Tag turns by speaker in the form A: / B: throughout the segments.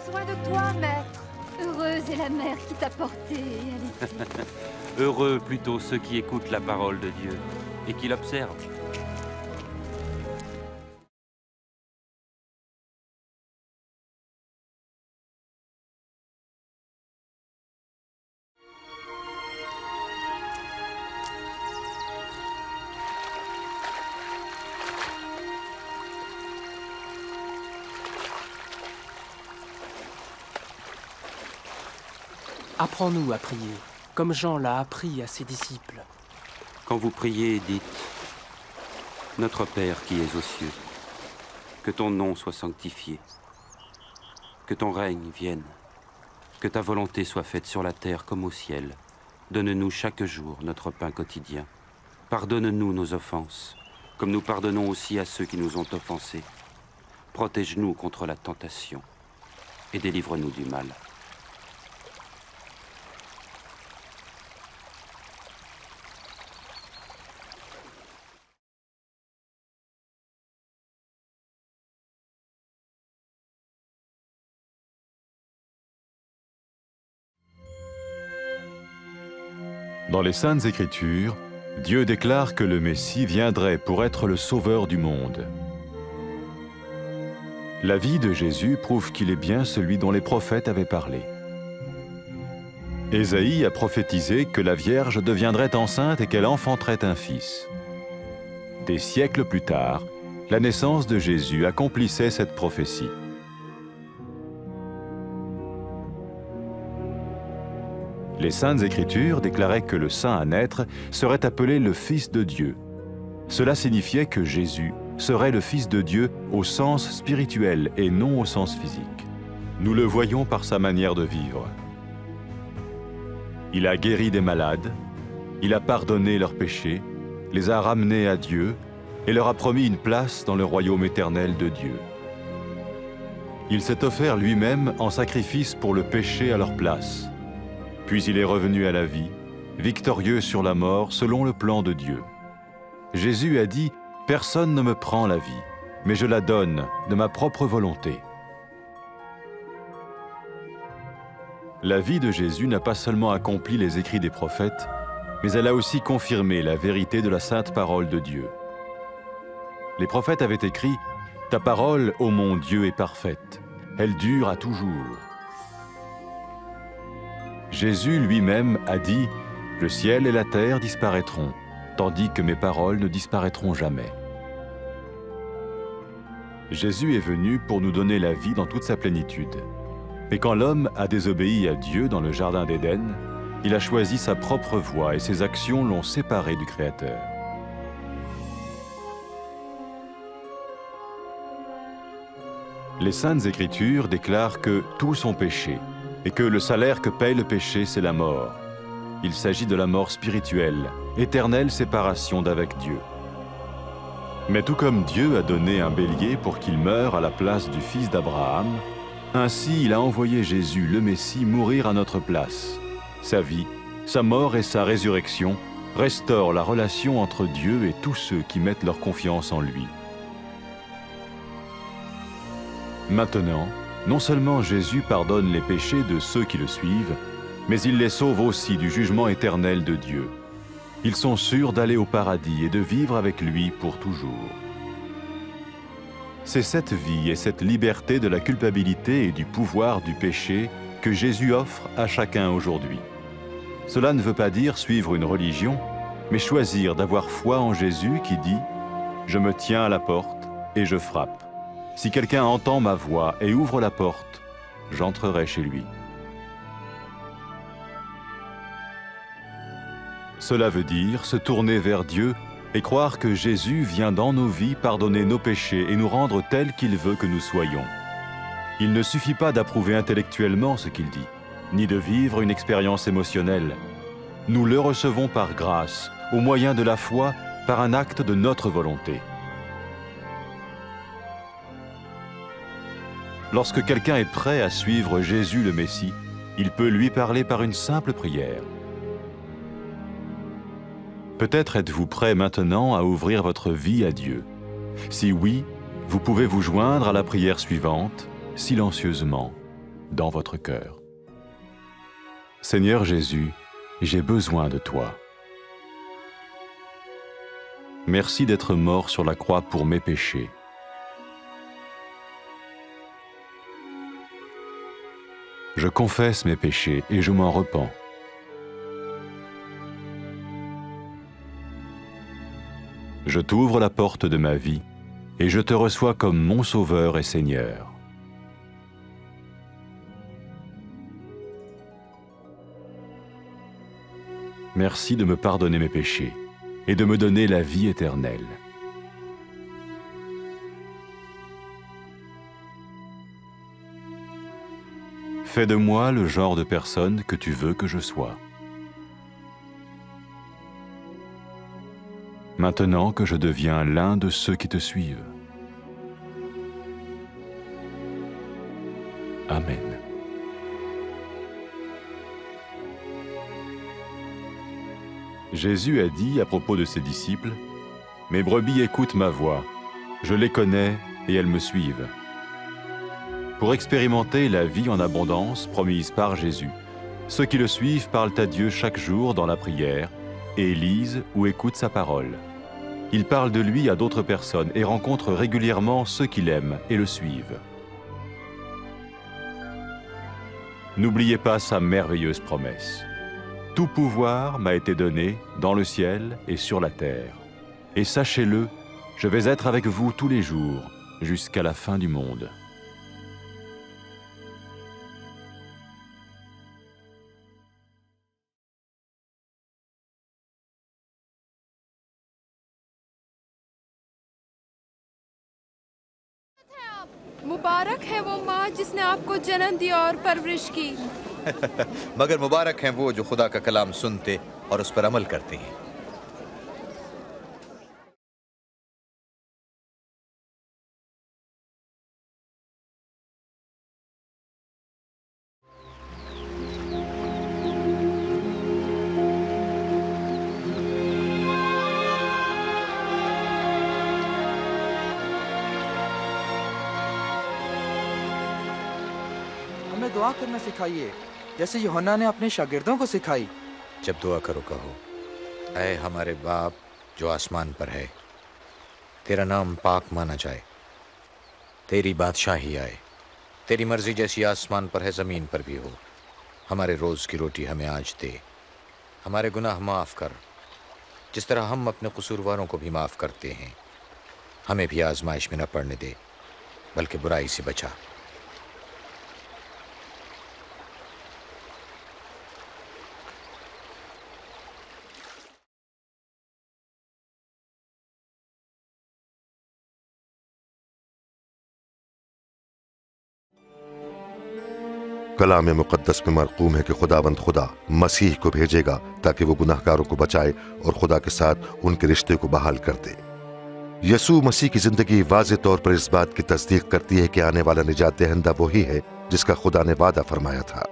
A: besoin de toi, maître. Heureuse est la mère qui t'a porté et allaitée.
B: Heureux plutôt ceux qui écoutent la parole de Dieu et qui l'observent.
C: Apprends-nous à prier, comme Jean l'a appris à ses disciples.
B: Quand vous priez, dites « Notre Père qui es aux cieux, que ton nom soit sanctifié, que ton règne vienne, que ta volonté soit faite sur la terre comme au ciel. Donne-nous chaque jour notre pain quotidien. Pardonne-nous nos offenses, comme nous pardonnons aussi à ceux qui nous ont offensés. Protège-nous contre la tentation et délivre-nous du mal. »
D: Dans les Saintes Écritures, Dieu déclare que le Messie viendrait pour être le sauveur du monde. La vie de Jésus prouve qu'il est bien celui dont les prophètes avaient parlé. Ésaïe a prophétisé que la Vierge deviendrait enceinte et qu'elle enfanterait un fils. Des siècles plus tard, la naissance de Jésus accomplissait cette prophétie. Les Saintes Écritures déclaraient que le saint à naître serait appelé le Fils de Dieu. Cela signifiait que Jésus serait le Fils de Dieu au sens spirituel et non au sens physique. Nous le voyons par sa manière de vivre. Il a guéri des malades, il a pardonné leurs péchés, les a ramenés à Dieu et leur a promis une place dans le royaume éternel de Dieu. Il s'est offert lui-même en sacrifice pour le péché à leur place. Puis il est revenu à la vie, victorieux sur la mort selon le plan de Dieu. Jésus a dit « Personne ne me prend la vie, mais je la donne de ma propre volonté. » La vie de Jésus n'a pas seulement accompli les écrits des prophètes, mais elle a aussi confirmé la vérité de la sainte parole de Dieu. Les prophètes avaient écrit « Ta parole, ô mon Dieu, est parfaite, elle dure à toujours. » Jésus lui-même a dit « Le ciel et la terre disparaîtront, tandis que mes paroles ne disparaîtront jamais. » Jésus est venu pour nous donner la vie dans toute sa plénitude. Mais quand l'homme a désobéi à Dieu dans le jardin d'Éden, il a choisi sa propre voie et ses actions l'ont séparé du Créateur. Les Saintes Écritures déclarent que tous ont péché et que le salaire que paye le péché, c'est la mort. Il s'agit de la mort spirituelle, éternelle séparation d'avec Dieu. Mais tout comme Dieu a donné un bélier pour qu'il meure à la place du fils d'Abraham, ainsi il a envoyé Jésus, le Messie, mourir à notre place. Sa vie, sa mort et sa résurrection restaurent la relation entre Dieu et tous ceux qui mettent leur confiance en lui. Maintenant, non seulement Jésus pardonne les péchés de ceux qui le suivent, mais il les sauve aussi du jugement éternel de Dieu. Ils sont sûrs d'aller au paradis et de vivre avec lui pour toujours. C'est cette vie et cette liberté de la culpabilité et du pouvoir du péché que Jésus offre à chacun aujourd'hui. Cela ne veut pas dire suivre une religion, mais choisir d'avoir foi en Jésus qui dit « Je me tiens à la porte et je frappe. Si quelqu'un entend ma voix et ouvre la porte, j'entrerai chez lui. » Cela veut dire se tourner vers Dieu et croire que Jésus vient dans nos vies pardonner nos péchés et nous rendre tels qu'il veut que nous soyons. Il ne suffit pas d'approuver intellectuellement ce qu'il dit, ni de vivre une expérience émotionnelle. Nous le recevons par grâce, au moyen de la foi, par un acte de notre volonté. Lorsque quelqu'un est prêt à suivre Jésus le Messie, il peut lui parler par une simple prière. Peut-être êtes-vous prêt maintenant à ouvrir votre vie à Dieu. Si oui, vous pouvez vous joindre à la prière suivante, silencieusement. dans votre cœur. Seigneur Jésus, j'ai besoin de toi. Merci d'être mort sur la croix pour mes péchés. Je confesse mes péchés et je m'en repens. Je t'ouvre la porte de ma vie et je te reçois comme mon Sauveur et Seigneur. Merci de me pardonner mes péchés et de me donner la vie éternelle. Fais de moi le genre de personne que tu veux que je sois. Maintenant que je deviens l'un de ceux qui te suivent. Amen. Jésus a dit à propos de ses disciples, « Mes brebis écoutent ma voix, je les connais et elles me suivent. » Pour expérimenter la vie en abondance promise par Jésus, ceux qui le suivent parlent à Dieu chaque jour dans la prière et lisent ou écoutent sa parole. Ils parlent de lui à d'autres personnes et rencontrent régulièrement ceux qui l'aiment et le suivent. N'oubliez pas sa merveilleuse promesse. Tout pouvoir m'a été donné dans le ciel et sur la terre. Et sachez-le, je vais être avec vous tous les jours, jusqu'à la fin du monde.
E: मुबारक है वो माँ जिसने आपको जन्म दिया और परवरिश की।
F: मगर मुबारक हैं वो जो खुदा का कलाम सुनते और उस पर अमल करते हैं।
G: हमें दुआ करना सिखाइए जैसे यूहन्ना ने अपने शागिर्दों को सिखाई।
F: जब दुआ करो कहो, ऐ हमारे बाप जो आसमान पर है, तेरा नाम पाक माना जाए, तेरी बादशाही आए, तेरी मर्जी जैसी आसमान पर है ज़मीन पर भी हो। हमारे रोज़ की रोटी हमें आज दे, हमारे गुनाह माफ़ कर जिस तरह हम अपने कसूरवारों को भी माफ़ करते हैं। हमें भी आजमाइश में न पड़ने दे बल्कि बुराई से बचा।
H: कलाम मुक़द्दस में मरक़ूम है कि खुदावंद खुदा मसीह को भेजेगा ताकि वो गुनाहगारों को बचाए और खुदा के साथ उनके रिश्ते को बहाल कर दे। यसू मसीह की ज़िंदगी वाज़े तौर पर इस बात की तस्दीक करती है कि आने वाला निजात दहिंदा वही है जिसका खुदा ने वादा फरमाया था।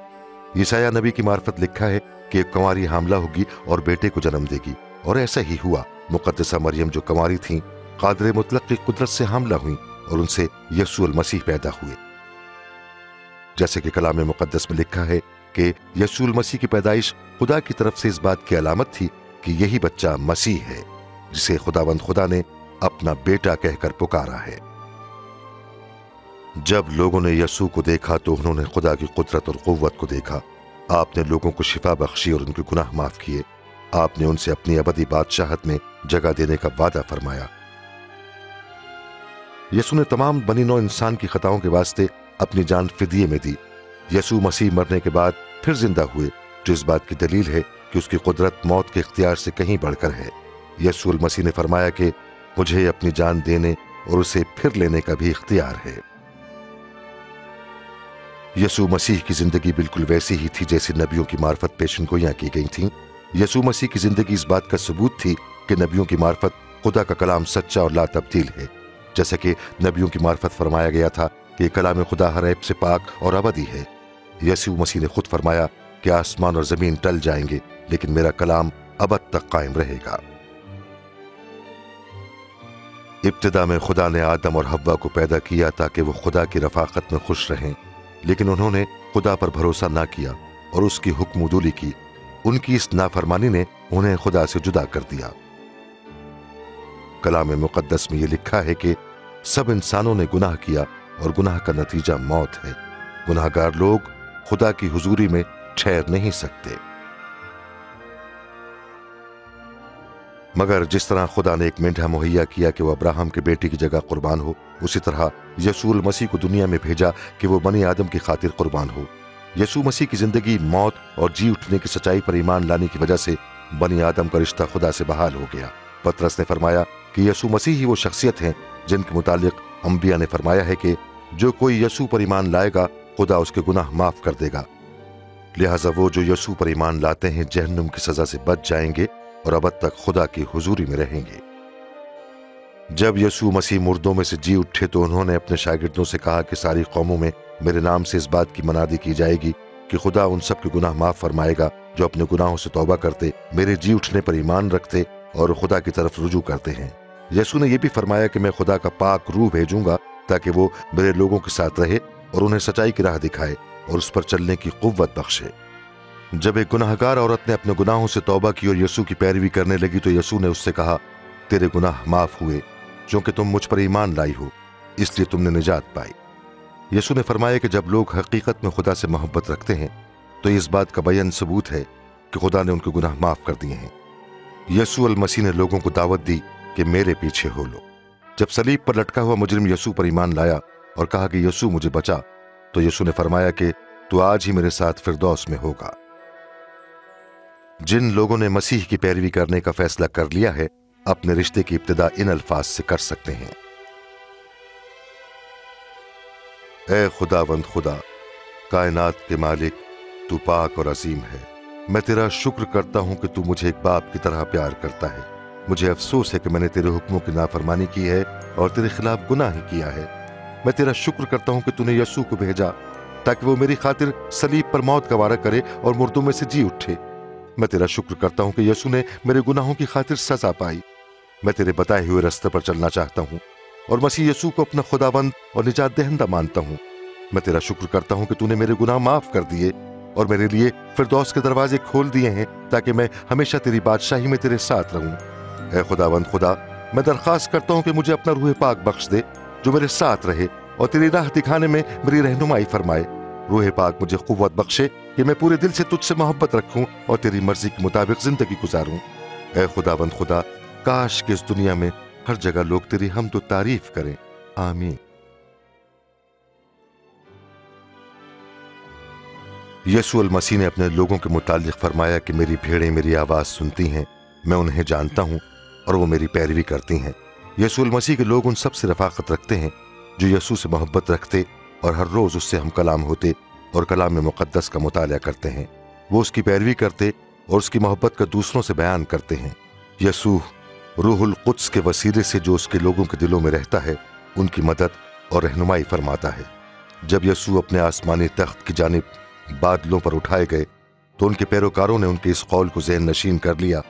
H: यशायाह नबी की मार्फत लिखा है कि एक कंवारी हामला होगी और बेटे को जन्म देगी, और ऐसा ही हुआ। मुक़द्दसा मरियम जो कंवारी थीं, क़ादिर मुतलक की कुदरत से हामला हुई और उनसे यसू अल मसीह पैदा हुए। जैसे कि कलाम मुक़द्दस में लिखा है कि यसू अल मसीह की पैदाइश खुदा की तरफ से इस बात की अलामत थी कि यही बच्चा मसीह है जिसे खुदावंद खुदा ने अपना बेटा कहकर पुकारा है। जब लोगों ने यसू को देखा तो उन्होंने खुदा की कुदरत और क़ुव्वत को देखा। आपने लोगों को शिफा बख्शी और उनके गुनाह माफ किए। आपने उनसे अपनी अबदी बादशाहत में जगह देने का वादा फरमाया। यसू ने तमाम बनी नौ इंसान की खताओं के वास्ते अपनी जान फिदिये में दी। यसू मसीह मरने के बाद फिर जिंदा हुए, जो इस बात की दलील है कि उसकी कुदरत मौत के इख्तियार से कहीं बढ़कर है। यसू अल मसीह ने फरमाया कि मुझे अपनी जान देने और उसे फिर लेने का भी इख्तियार है। यसू मसीह की जिंदगी बिल्कुल वैसी ही थी जैसी नबियों की मार्फत पेशनगोइयां की गई थीं। यसू मसीह की जिंदगी इस बात का सबूत थी कि नबियों की मार्फत खुदा का कलाम सच्चा और ला तब्दील है। जैसा कि नबियों की मार्फत फरमाया गया था कि कलाम खुदा हर ऐब से पाक और अबदी है। यसू मसीह ने खुद फरमाया कि आसमान और जमीन टल जाएंगे लेकिन मेरा कलाम अबद तक कायम रहेगा। इब्तिदा में खुदा ने आदम और हव्वा को पैदा किया ताकि वो खुदा की रफाकत में खुश रहें। लेकिन उन्होंने खुदा पर भरोसा ना किया और उसकी हुक्मदूली की। उनकी इस नाफरमानी ने उन्हें खुदा से जुदा कर दिया। कलाम मुकद्दस में यह लिखा है कि सब इंसानों ने गुनाह किया और गुनाह का नतीजा मौत है। गुनाहगार लोग खुदा की हुजूरी में ठहर नहीं सकते। मगर जिस तरह खुदा ने एक मेंढा मुहैया किया कि वह अब्राहम के बेटे की जगह कुर्बान हो, उसी तरह यसूल मसीह को दुनिया में भेजा कि वो बनी आदम की खातिर कुर्बान हो। यसू मसीह की जिंदगी मौत और जी उठने की सच्चाई पर ईमान लाने की वजह से बनी आदम का रिश्ता खुदा से बहाल हो गया। पतरस ने फरमाया कि यसू मसीह ही वो शख्सियत हैं जिनके मुतालिक अंबिया ने फरमाया है कि जो कोई यसू पर ईमान लाएगा खुदा उसके गुनाह माफ कर देगा। लिहाजा वो जो यसू पर ईमान लाते हैं जहन्नुम की सजा से बच जाएंगे और अबद तक खुदा की हुजूरी में रहेंगे। जब यसू मसीह मुर्दों में से जी उठे तो उन्होंने अपने शागिर्दों से कहा कि सारी कौमों में मेरे नाम से इस बात की मनादी की जाएगी कि खुदा उन सब के गुनाह माफ फरमाएगा जो अपने गुनाहों से तौबा करते, मेरे जी उठने पर ईमान रखते और खुदा की तरफ रुजू करते हैं। यसू ने यह भी फरमाया कि मैं खुदा का पाक रूह भेजूंगा ताकि वो मेरे लोगों के साथ रहे और उन्हें सच्चाई की राह दिखाए और उस पर चलने की कुव्वत बख्शे। जब एक गुनाहगार औरत ने अपने गुनाहों से तौबा की और यसू की पैरवी करने लगी तो यसू ने उससे कहा, तेरे गुनाह माफ हुए क्योंकि तुम मुझ पर ईमान लाई हो, इसलिए तुमने निजात पाई। यसू ने फरमाया कि जब लोग हकीकत में खुदा से मोहब्बत रखते हैं तो इस बात का बयान सबूत है कि खुदा ने उनके गुनाह माफ कर दिए हैं। यसू अल मसीह ने लोगों को दावत दी कि मेरे पीछे हो लो। जब सलीब पर लटका हुआ मुजरिम यसू पर ईमान लाया और कहा कि यसू मुझे बचा, तो यसू ने फरमाया कि तू आज ही मेरे साथ फिरदौस में होगा। जिन लोगों ने मसीह की पैरवी करने का फैसला कर लिया है अपने रिश्ते की इब्तिदा इन अल्फाज से कर सकते हैं, ऐ खुदावंद खुदा, कायनात के मालिक, तू पाक और अजीम है। मैं तेरा शुक्र करता हूं कि तू मुझे एक बाप की तरह प्यार करता है। मुझे अफसोस है कि मैंने तेरे हुक्मों की नाफरमानी की है और तेरे खिलाफ गुनाह ही किया है। मैं तेरा शुक्र करता हूं कि तूने यसू को भेजा ताकि वो मेरी खातिर सलीब पर मौत का वारा करे और मुर्दों में से जी उठे। मैं तेरा शुक्र करता हूं कि यसू ने मेरे गुनाहों की खातिर सजा पाई। मैं तेरे बताए हुए रास्ते पर चलना चाहता हूं और मसीह यसू को अपना खुदावंद और निजात दहिंदा मानता हूं। मैं तेरा शुक्र करता हूं कि तूने मेरे गुनाह माफ कर दिए और मेरे लिए फिरदौस के दरवाजे खोल दिए हैं ताकि मैं हमेशा तेरी बादशाही में तेरे साथ रहूं। ऐ खुदावंद खुदा, मैं दरख्वास्त करता हूं कि मुझे अपना रूह पाक बख्श दे जो मेरे साथ रहे और तेरी राह दिखाने में मेरी रहनुमाई फरमाए। रूह पाक मुझे कुव्वत बख्शे कि मैं पूरे दिल से तुझसे मोहब्बत रखूं और तेरी मर्जी के मुताबिक जिंदगी गुजारूं। ऐ खुदावंद खुदा, काश कि इस दुनिया में हर जगह लोग तेरी हम्द व तारीफ करें। आमीन। यसू अल मसीह ने अपने लोगों के मुतालिक फरमाया कि मेरी भेड़ें मेरी आवाज सुनती हैं, मैं उन्हें जानता हूं और वो मेरी पैरवी करती हैं। यसू अल मसीह के लोग उन सब से रफाकत रखते हैं जो यसू से मोहब्बत रखते और हर रोज उससे हम कलाम होते और कलाम मुकद्दस का मुताला करते हैं। वो उसकी पैरवी करते और उसकी मोहब्बत का दूसरों से बयान करते हैं। यसू रूहुल कुद्स के वसीले से जो उसके लोगों के दिलों में रहता है उनकी मदद और रहनुमाई फरमाता है। जब यसू अपने आसमानी तख्त की जानिब बादलों पर उठाए गए तो उनके पैरोकारों ने उनके इस कौल को ज़हन नशीन कर लिया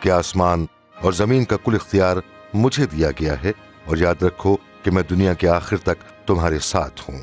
H: कि आसमान और जमीन का कुल इख्तियार मुझे दिया गया है और याद रखो कि मैं दुनिया के आखिर तक तुम्हारे साथ हूं।